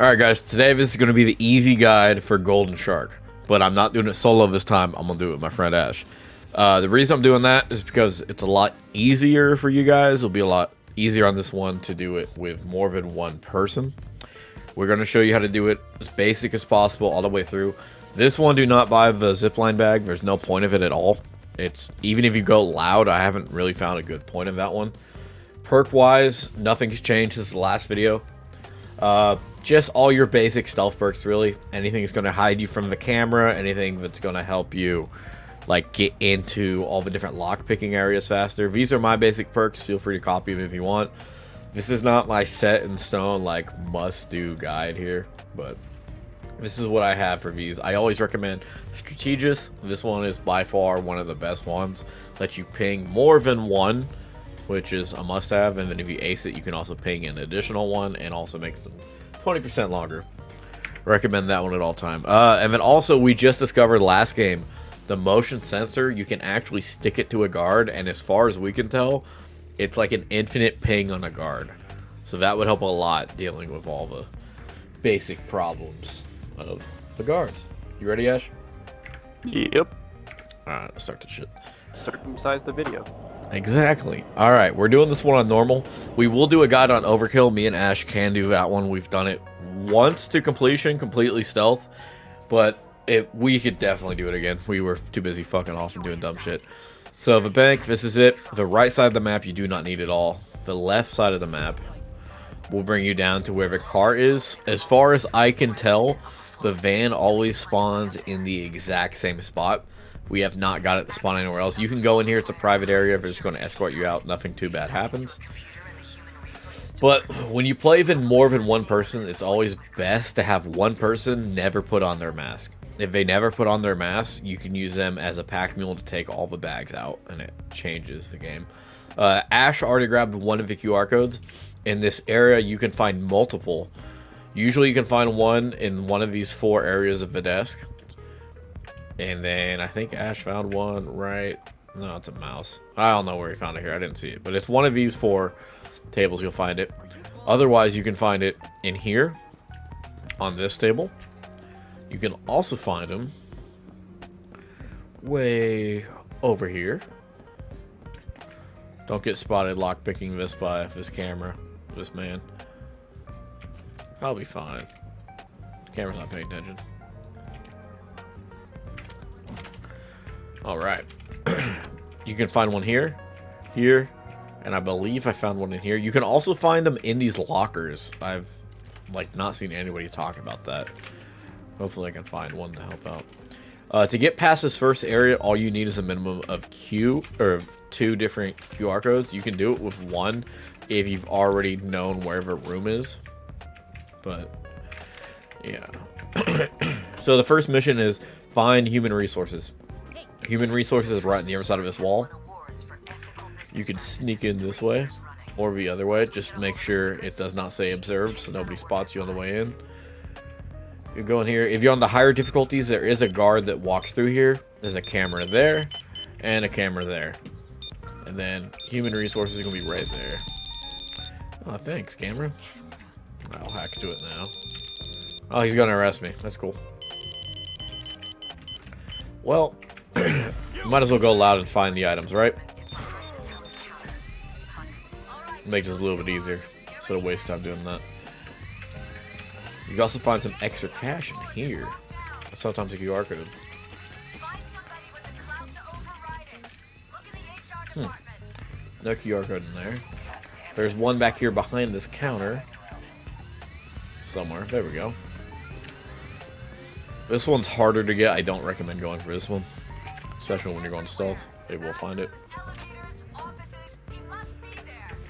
Alright guys, today this is going to be the easy guide for Golden Shark, but I'm not doing it solo this time. I'm going to do it with my friend Ash. The reason I'm doing that is because it's a lot easier for you guys. It'll be a lot easier on this one to do it with more than one person. We're going to show you how to do it as basic as possible all the way through. This one, do not buy the zipline bag. There's no point of it at all. Even if you go loud, I haven't really found a good point of that one. Perk-wise, nothing's changed since the last video. Just all your basic stealth perks, really. Anything that's going to hide you from the camera, anything that's going to help you like get into all the different lock picking areas faster. These are my basic perks. Feel free to copy them if you want. This is not my set in stone like must do guide here, but this is what I have for these. I always recommend Strategist. This one is by far one of the best ones. Let you ping more than one, which is a must-have, and then if you ace it, you can also ping an additional one and also makes them 20% longer. Recommend that one at all time. And then also, we just discovered last game, the motion sensor, you can actually stick it to a guard, and as far as we can tell, it's like an infinite ping on a guard. So that would help a lot dealing with all the basic problems of the guards. You ready, Ash? Yep. Alright, let's start the shit. Circumcise the video. Exactly. Alright, we're doing this one on normal. We will do a guide on overkill. Me and Ash can do that one. We've done it once to completion, completely stealth. But we could definitely do it again. We were too busy fucking off and doing dumb shit. So the bank, this is it. The right side of the map, you do not need it all. The left side of the map will bring you down to where the car is. As far as I can tell, the van always spawns in the exact same spot. We have not got it to spawn anywhere else. You can go in here. It's a private area. They're just going to escort you out. Nothing too bad happens. But when you play with more than one person, it's always best to have one person never put on their mask. If they never put on their mask, you can use them as a pack mule to take all the bags out, and it changes the game. Ash already grabbed one of the QR codes. In this area, you can find multiple. Usually you can find one in one of these 4 areas of the desk. And then I think Ash found one right... No, it's a mouse. I don't know where he found it here. I didn't see it. But it's one of these 4 tables you'll find it. Otherwise, you can find it in here. On this table. You can also find them way over here. Don't get spotted lockpicking this by this camera. This man. I'll be fine. The camera's not paying attention. Alright. You can find one here, here, and I believe I found one in here. You can also find them in these lockers. I've not seen anybody talk about that. Hopefully I can find one to help out. To get past this first area, all you need is a minimum of 2 different QR codes. You can do it with 1 if you've already known where the room is. But, yeah. So the first mission is find human resources. Human resources is right on the other side of this wall. You can sneak in this way or the other way. Just make sure it does not say observed so nobody spots you on the way in. You go in here. If you're on the higher difficulties, there is a guard that walks through here. There's a camera there and a camera there. And then human resources is going to be right there. Oh, thanks, camera. I'll hack to it now. Oh, he's going to arrest me. That's cool. Well, might as well go loud and find the items, right? Make this a little bit easier. So to waste time doing that. You can also find some extra cash in here. Sometimes a QR code. No QR code in there. There's one back here behind this counter. Somewhere. There we go. This one's harder to get. I don't recommend going for this one. Especially when you're going stealth. Maybe we'll find it.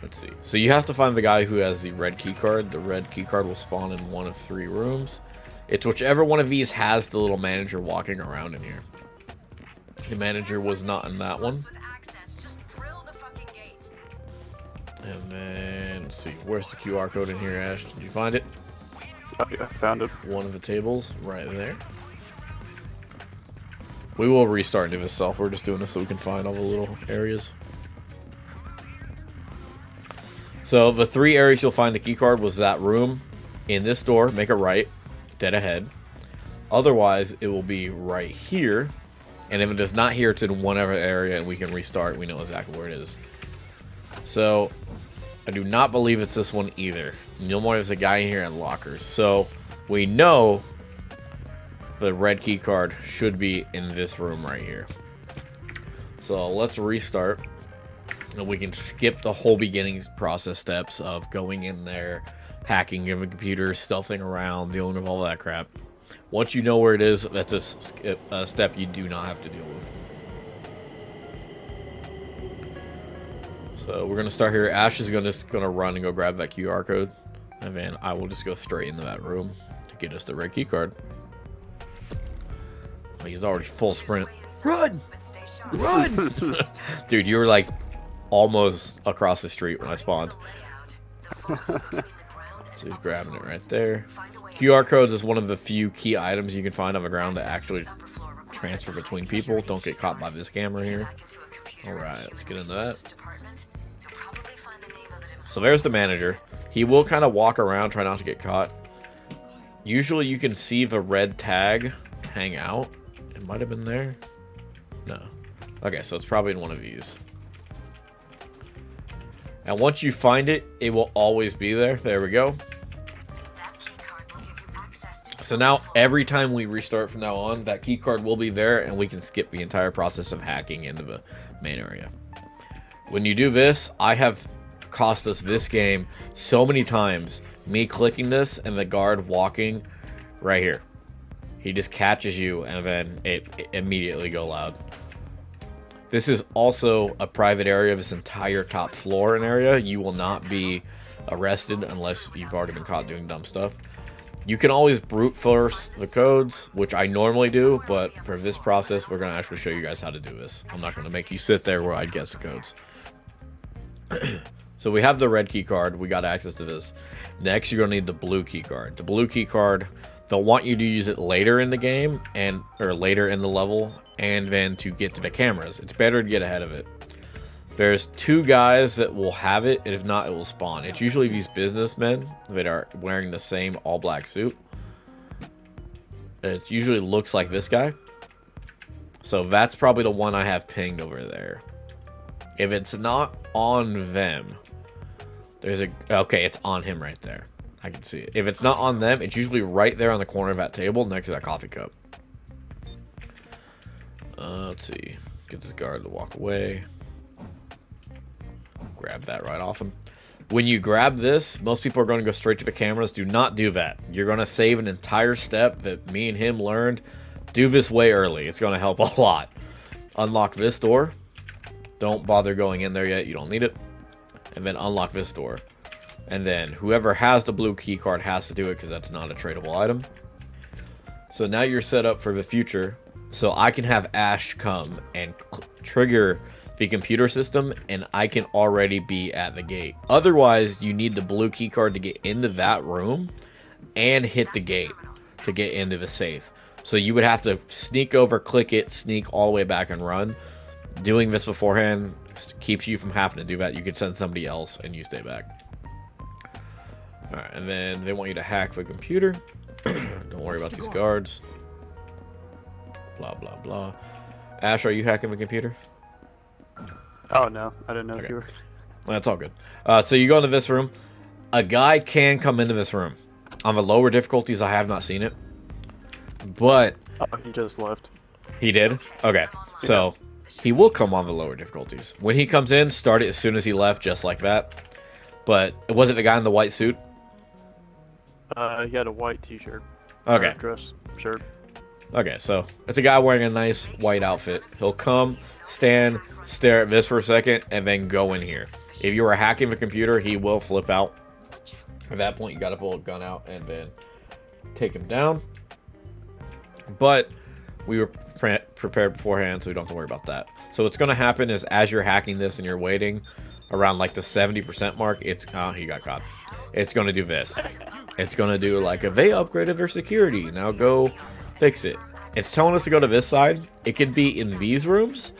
Let's see. So you have to find the guy who has the red key card. The red key card will spawn in one of 3 rooms. It's whichever one of these has the little manager walking around in here. The manager was not in that one. And then, let's see. Where's the QR code in here, Ash? Did you find it? I found it. One of the tables right there. We will restart and do this self. We're just doing this so we can find all the little areas. So the 3 areas you'll find the key card was that room, in this door, make a right, dead ahead. Otherwise, it will be right here. And if it is not here, it's in whatever area and we can restart. We know exactly where it is. So, I do not believe it's this one either. No more there's a guy in here in lockers. So, we know the red key card should be in this room right here. So, let's restart. And we can skip the whole beginning process steps of going in there, hacking your computer, stealthing around, dealing with all that crap. Once you know where it is, that's a step you do not have to deal with. So we're going to start here. Ash is just going to run and go grab that QR code. And then I will just go straight into that room to get us the red key card. Oh, he's already full sprint. Run! Run! Dude, you were like almost across the street when I spawned. So he's grabbing it right there. QR codes is one of the few key items you can find on the ground to actually transfer between people. Don't get caught by this camera here. Alright, let's get into that. So there's the manager. He will kind of walk around, try not to get caught. Usually you can see the red tag hang out. It might have been there. No. Okay, so it's probably in one of these. And once you find it, it will always be there. There we go. So now, every time we restart from now on, that key card will be there, and we can skip the entire process of hacking into the main area. When you do this, I have cost us this game so many times. Me clicking this and the guard walking right here. He just catches you, and then it immediately go loud. This is also a private area of this entire top floor and area. You will not be arrested unless you've already been caught doing dumb stuff. You can always brute force the codes, which I normally do, but for this process, we're going to actually show you guys how to do this. I'm not going to make you sit there where I guess the codes. So we have the red key card. We got access to this. Next, you're going to need the blue key card. The blue key card, they'll want you to use it later in the game, or later in the level, and then to get to the cameras. It's better to get ahead of it. There's 2 guys that will have it, and if not, it will spawn. It's usually these businessmen that are wearing the same all-black suit. It usually looks like this guy. So that's probably the one I have pinged over there. If it's not on them, there's a... Okay, it's on him right there. I can see it. If it's not on them, it's usually right there on the corner of that table next to that coffee cup. Let's see. Get this guard to walk away. Grab that right off him. When you grab this, most people are going to go straight to the cameras. Do not do that. You're going to save an entire step that me and him learned. Do this way early. It's going to help a lot. Unlock this door. Don't bother going in there yet. You don't need it. And then unlock this door. And then whoever has the blue key card has to do it because that's not a tradable item. So now you're set up for the future. So I can have Ash come and trigger the computer system, and I can already be at the gate. Otherwise, you need the blue key card to get into that room and hit the gate to get into the safe. So you would have to sneak over, click it, sneak all the way back and run. Doing this beforehand keeps you from having to do that. You could send somebody else and you stay back. Alright, and then they want you to hack the computer. Don't worry about these guards. Blah, blah, blah. Ash, are you hacking the computer? Oh, no. I didn't know if you were... Well, that's all good. So you go into this room. A guy can come into this room. On the lower difficulties, I have not seen it. But... Oh, he just left. He did? Okay. So, he will come on the lower difficulties. When he comes in, start it as soon as he left, just like that. But, was it the guy in the white suit? He had a white t-shirt. Okay. Dress shirt. Okay, so it's a guy wearing a nice white outfit. He'll come, stand, stare at this for a second, and then go in here. If you are hacking the computer, he will flip out. At that point, you got to pull a gun out and then take him down. But we were prepared beforehand, so we don't have to worry about that. So what's going to happen is as you're hacking this and you're waiting around like the 70% mark, it's... Oh, he got caught. It's going to do this. It's going to do like a, they upgraded their security. Now go... fix it. It's telling us to go to this side. It could be in these rooms,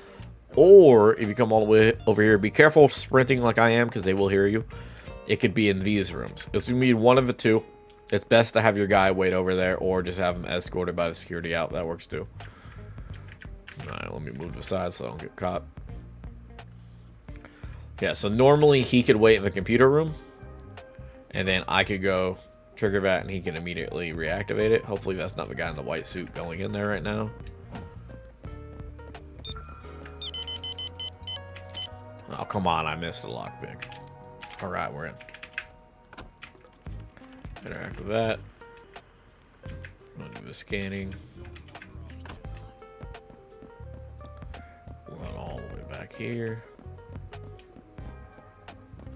or if you come all the way over here, be careful of sprinting like I am because they will hear you. It could be in these rooms. It's gonna be one of the two. It's best to have your guy wait over there, or just have him escorted by the security out. That works too. Alright, let me move aside so I don't get caught. Yeah, so normally he could wait in the computer room, and then I could go trigger that, and he can immediately reactivate it. Hopefully that's not the guy in the white suit going in there right now. Oh, come on, I missed the lockpick. Alright, we're in. Interact with that. I'm gonna do the scanning. Run all the way back here.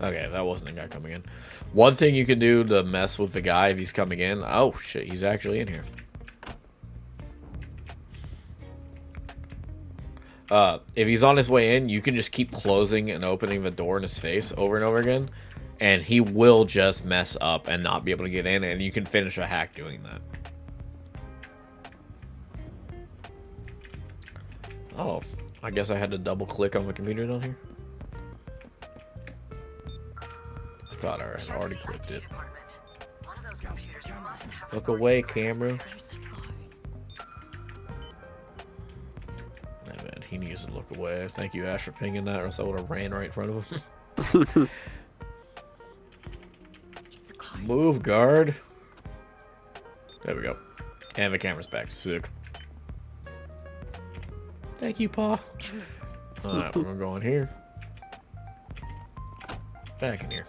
Okay, that wasn't the guy coming in. One thing you can do to mess with the guy if he's coming in. Oh, shit, he's actually in here. If he's on his way in, you can just keep closing and opening the door in his face over and over again. And he will just mess up and not be able to get in. And you can finish a hack doing that. Oh, I guess I had to double click on the computer down here. I thought I had already clicked it. Look away, camera. Oh, man, he needs to look away. Thank you, Ash, for pinging that, or else I would have ran right in front of him. Move, guard. There we go. And the camera's back. Sick. Thank you, Paw. Alright, we're gonna go in here. Back in here.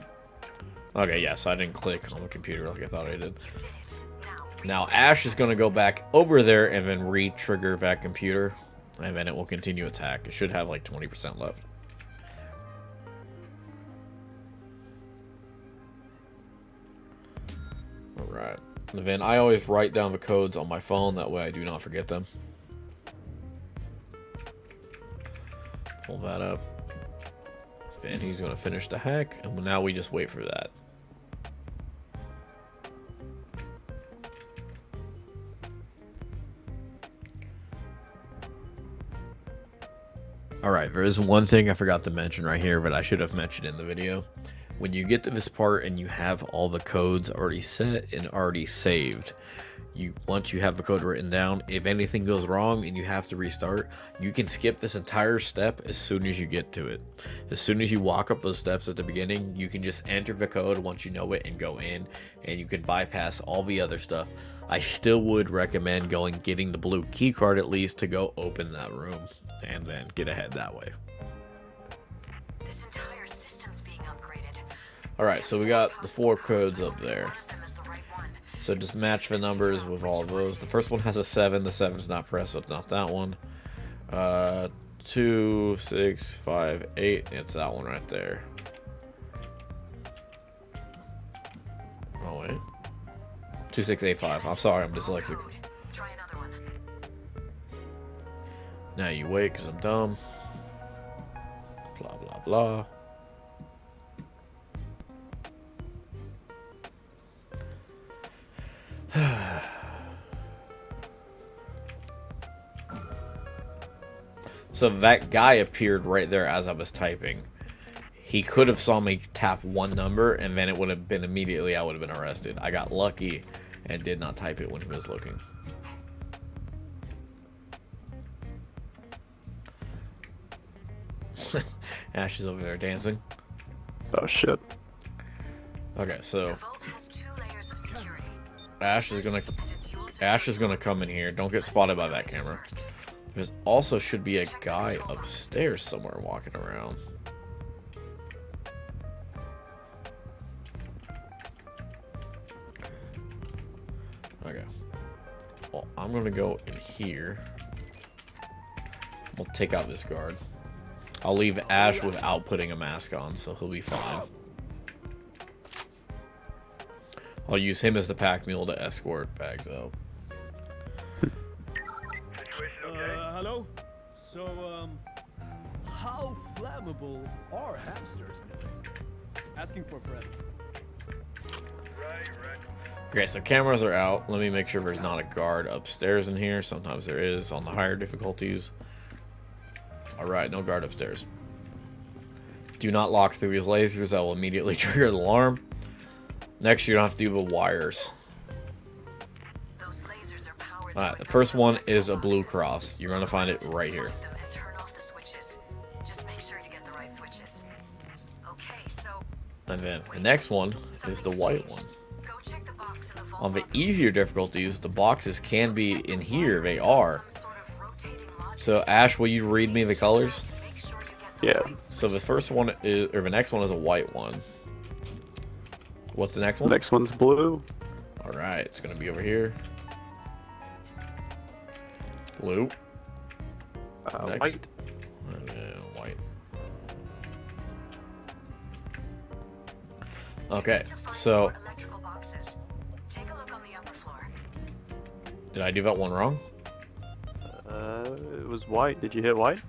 Okay, yeah, so I didn't click on the computer like I thought I did. Now, Ash is gonna go back over there and then re-trigger that computer. And then it will continue attack. It should have like 20% left. Alright. And then I always write down the codes on my phone. That way I do not forget them. Pull that up. Then he's going to finish the hack. And now we just wait for that. Alright, there is one thing I forgot to mention right here that I should have mentioned in the video. When you get to this part and you have all the codes already set and already saved, once you have the code written down, if anything goes wrong and you have to restart, you can skip this entire step as soon as you get to it. As soon as you walk up those steps at the beginning, you can just enter the code once you know it and go in, and you can bypass all the other stuff. I still would recommend getting the blue key card at least to go open that room and then get ahead that way. This entire system's being upgraded. Alright, so we got the 4 codes up there. So just match the numbers with all of those. The first one has a 7. The 7's not pressed, so it's not that one. 2, 6, 5, 8. It's that one right there. Oh, wait. 2, 6, 8, 5. I'm sorry, I'm dyslexic. Try another one. Now you wait, because I'm dumb. Blah, blah, blah. So that guy appeared right there as I was typing. He could have saw me tap one number and then it would have been immediately I would have been arrested. I got lucky and did not type it when he was looking. Ash is over there dancing. Oh shit. Okay, so The vault has 2 layers of security. Ash is gonna come in here. Don't get spotted by that camera. There also should be a guy upstairs somewhere walking around. Okay. Well, I'm gonna go in here. We'll take out this guard. I'll leave Ash without putting a mask on, so he'll be fine. I'll use him as the pack mule to escort bags out. Hello? So, how flammable are hamsters anyway? Asking for a friend. Okay, so cameras are out. Let me make sure there's not a guard upstairs in here. Sometimes there is on the higher difficulties. Alright, no guard upstairs. Do not lock through these lasers. That will immediately trigger the alarm. Next, you don't have to do the wires. Those lasers are powered Alright, through the first one electrical is a blue boxes. cross. You're gonna find it right here. Find them and turn off the switches. Just make sure you get the right switches. Okay, so And then the next one is the white one. go check the box in the vault On the lobby. easier difficulties, the boxes can be in here. They are. Some sort of rotating logic. So Ash, will you read me the colors? Make sure you get the Yeah. right So the switches. first one is, or the next one is a white one. What's the next The one? next one's blue. All right, it's gonna be over here. Blue. Next. White. And then white. Okay, To find so more electrical boxes. Take a look on the upper floor. did I do that one wrong? It was white. Did you hit white?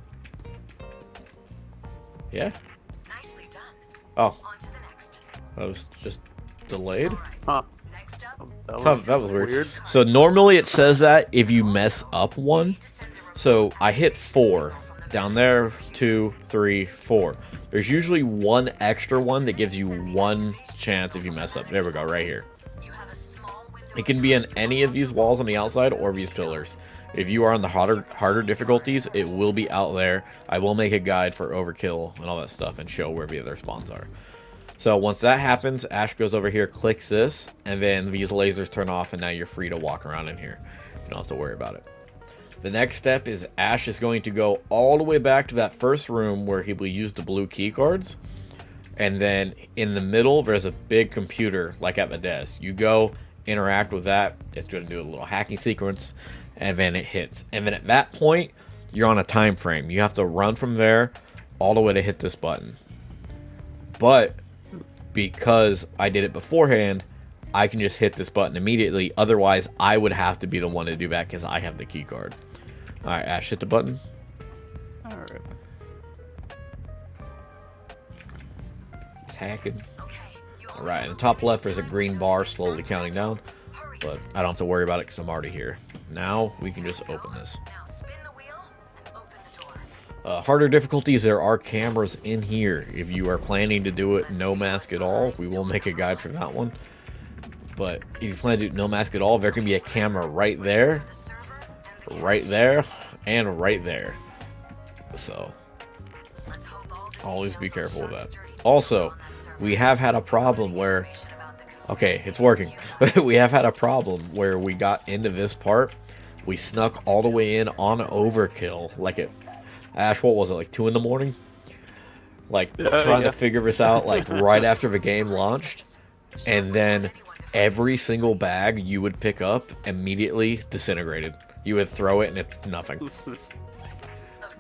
Yeah. Nicely done. Oh, On to the next. that was just delayed. All right. Huh. Next up, That was weird. So normally it says that if you mess up one. So I hit 4 down there, 2, 3, 4. There's usually one extra one that gives you one chance if you mess up. There we go, right here. you have a small window. It can be in any of these walls on the outside or these pillars. If you are on the harder difficulties, it will be out there. I will make a guide for overkill and all that stuff and show where the other spawns are. So once that happens, Ash goes over here, clicks this, and then these lasers turn off, and now you're free to walk around in here. You don't have to worry about it. The next step is Ash is going to go all the way back to that first room where he will use the blue key cards. And then in the middle, there's a big computer, like at the desk. You go, interact with that. It's going to do a little hacking sequence, and then it hits. And then at that point, you're on a time frame. You have to run from there all the way to hit this button. But because I did it beforehand, I can just hit this button immediately. Otherwise, I would have to be the one to do that because I have the key card. All right, Ash, hit the button. All right. It's hacking. Okay, you All right, in the top left, there's a green bar slowly counting down. hurry. But I don't have to worry about it because I'm already here. Now we can just open this. Now spin the wheel and open the door. Harder difficulties, there are cameras in here. If you are planning to do it no mask at all, we will make a guide for that one. But if you plan to do no mask at all, there can be a camera right there, The server and the right there, and right there. So Let's hope all the always be details careful on with that. Shark's dirty Also, on that server. we have had a problem where, Information about the okay, conspiracy it's working. against We have had a problem where we got into this part, we snuck all the way in on overkill, like it. Ash, what was it, like 2 in the morning? Like trying yeah. to figure this out, like right after the game launched, and then every single bag you would pick up immediately disintegrated. You would throw it and it's nothing. Of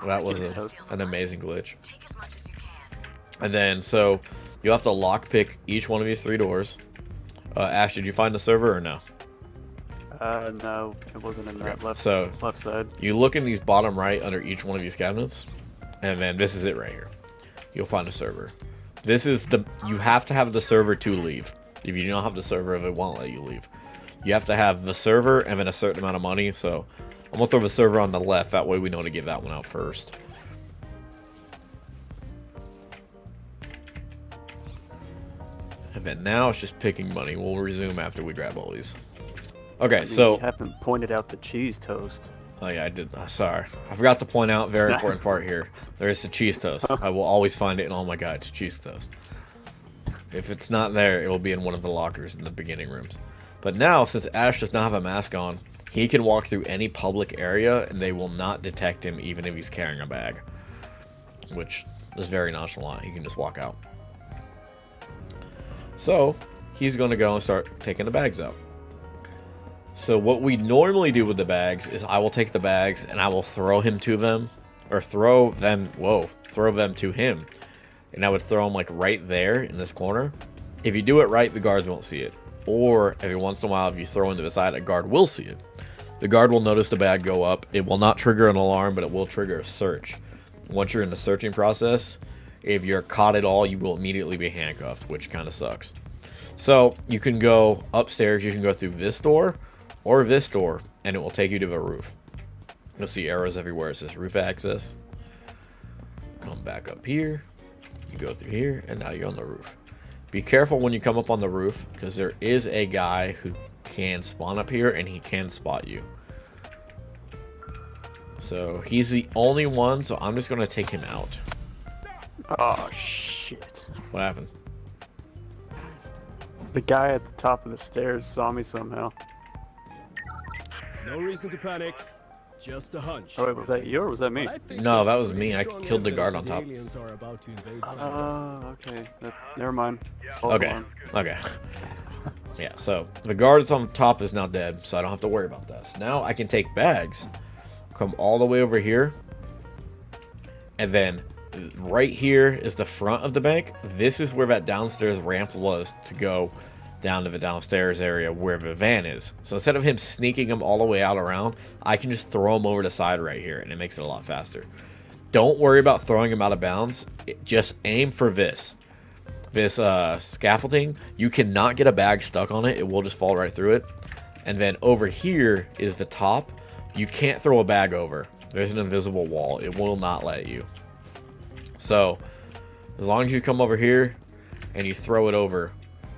That course was you can steal an the amazing glitch. Take as much as you can. And then so you have to lockpick each one of these 3 doors. Ash, did you find the server or no? No, it wasn't in that left side. You look in these bottom right under each one of these cabinets, and then this is it right here. You'll find a server. This is the, you have to have the server to leave. If you don't have the server, it won't let you leave. You have to have the server and then a certain amount of money. So I'm gonna throw the server on the left. That way we know to give that one out first. And then now it's just picking money. We'll resume after we grab all these. Okay, so You haven't pointed out the cheese toast. oh yeah, I did. Sorry, I forgot to point out very important part here. There is the cheese toast. I will always find it in all my guides. Cheese toast. If it's not there, it will be in one of the lockers in the beginning rooms. But now, since Ash does not have a mask on, he can walk through any public area, and they will not detect him even if he's carrying a bag, which is very nonchalant. He can just walk out. So he's going to go and start taking the bags out. So what we normally do with the bags is I will take the bags and I will throw him to them, or throw them to him. And I would throw them like right there in this corner. If you do it right, the guards won't see it. Or every once in a while, if you throw into the side, a guard will see it. The guard will notice the bag go up. It will not trigger an alarm, but it will trigger a search. Once you're in the searching process, if you're caught at all, you will immediately be handcuffed, which kind of sucks. So you can go upstairs, you can go through this door, or this door, and it will take you to the roof. You'll see arrows everywhere. It says roof access. Come back up here. You go through here, and now you're on the roof. Be careful when you come up on the roof, because there is a guy who can spawn up here, and he can spot you. So he's the only one, so I'm just going to take him out. Oh, shit. What happened? The guy at the top of the stairs saw me somehow. No reason to panic. Just a hunch. Oh, wait, was that you or was that me? But I think No, there's that was pretty me. I strong killed the guard evidence on that top. aliens are about to invade planet. Oh, okay. Never mind. False Okay. alarm. Okay. Yeah, so the guard that's on top is now dead, so I don't have to worry about this. Now I can take bags, come all the way over here, and then right here is the front of the bank. This is where that downstairs ramp was to go down to the downstairs area where the van is. So instead of him sneaking him all the way out around, I can just throw him over the side right here, and it makes it a lot faster. Don't worry about throwing him out of bounds. Just aim for this scaffolding. You cannot get a bag stuck on it. It will just fall right through it. And then over here is the top. You can't throw a bag over. There's an invisible wall. It will not let you. So as long as you come over here and you throw it over.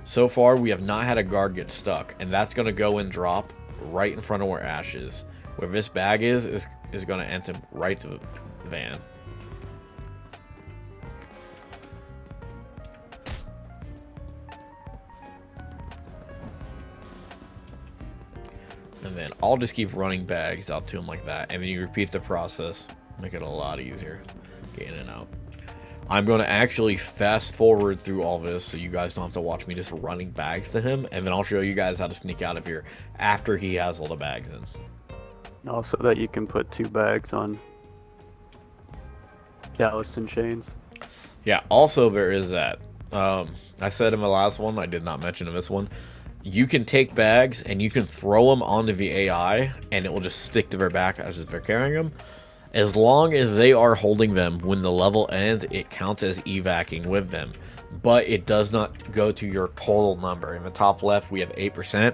So far we have not had a guard get stuck, and that's going to go and drop right in front of where Ash is. Where this bag is going to enter right to the van. And then I'll just keep running bags out to him like that. And then you repeat the process. Make it a lot easier. Get in and out. I'm going to actually fast forward through all this so you guys don't have to watch me just running bags to him. And then I'll show you guys how to sneak out of here after he has all the bags in. Also that you can put 2 bags on Galveston chains. Yeah, also there is that. I said in the last one, I did not mention in this one, you can take bags and you can throw them onto the AI and it will just stick to their back as if they're carrying them. As long as they are holding them when the level ends, it counts as evacing with them. But it does not go to your total number. In the top left, we have 8%.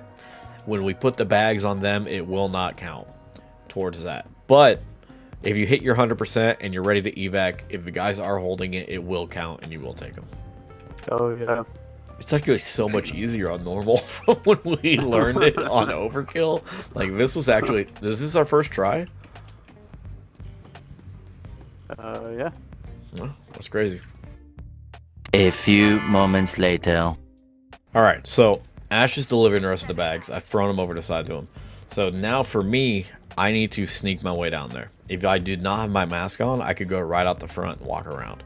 When we put the bags on them, it will not count towards that. But if you hit your 100% and you're ready to evac, if the guys are holding it, it will count and you will take them. Oh, yeah. It's actually so much easier on normal from when we learned it on overkill. Like, this is our first try? Yeah. Well, that's crazy. A few moments later. Alright, so Ash is delivering the rest of the bags. I've thrown them over the side to him. So now for me, I need to sneak my way down there. If I did not have my mask on, I could go right out the front and walk around.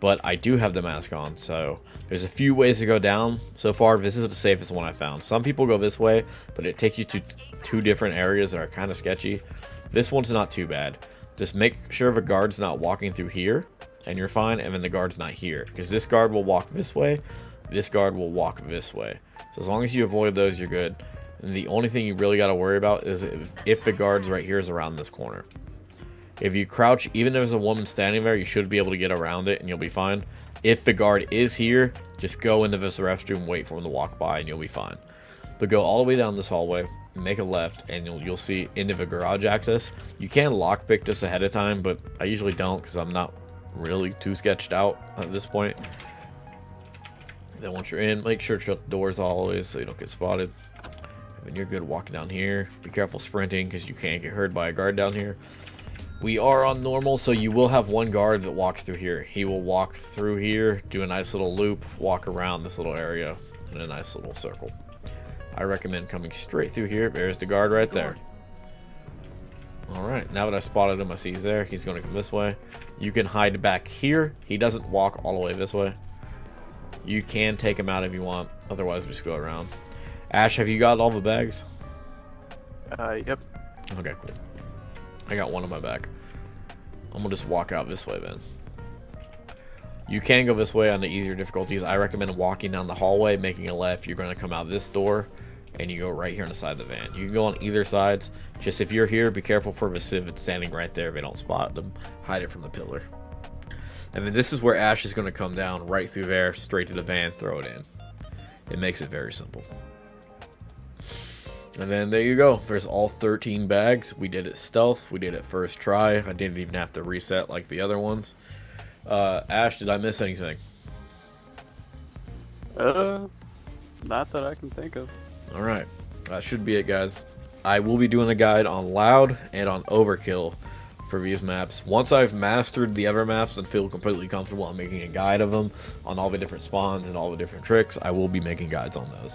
But I do have the mask on, so there's a few ways to go down. So far, this is the safest one I found. Some people go this way, but it takes you to 2 different areas that are kind of sketchy. This one's not too bad. Just make sure the guard's not walking through here, and you're fine, and then the guard's not here. Because this guard will walk this way, this guard will walk this way. So as long as you avoid those, you're good. And the only thing you really got to worry about is if the guard's right here is around this corner. If you crouch, even if there's a woman standing there, you should be able to get around it, and you'll be fine. If the guard is here, just go into this restroom, wait for him to walk by, and you'll be fine. But go all the way down this hallway, make a left, and you'll see into the garage access. You can lockpick this ahead of time, but I usually don't because I'm not really too sketched out at this point. Then once you're in, make sure to shut the doors always so you don't get spotted. And you're good walking down here. Be careful sprinting because you can't get hurt by a guard down here. We are on normal, so you will have one guard that walks through here. He will walk through here, do a nice little loop, walk around this little area in a nice little circle. I recommend coming straight through here. There's the guard right there. Alright, now that I spotted him, I see he's there. He's going to come this way. You can hide back here. He doesn't walk all the way this way. You can take him out if you want. Otherwise, just go around. Ash, have you got all the bags? Yep. Okay, cool. I got one on my back. I'm going to just walk out this way then. You can go this way on the easier difficulties. I recommend walking down the hallway, making a left. You're going to come out this door, and you go right here on the side of the van. You can go on either sides. Just if you're here, be careful for the civ. It's standing right there. If they don't spot them, hide it from the pillar. And then this is where Ash is going to come down right through there, straight to the van, throw it in. It makes it very simple. And then there you go. There's all 13 bags. We did it stealth. We did it first try. I didn't even have to reset like the other ones. Ash, did I miss anything? Not that I can think of. Alright. That should be it, guys. I will be doing a guide on Loud and on Overkill for these maps. Once I've mastered the other maps and feel completely comfortable on making a guide of them on all the different spawns and all the different tricks, I will be making guides on those.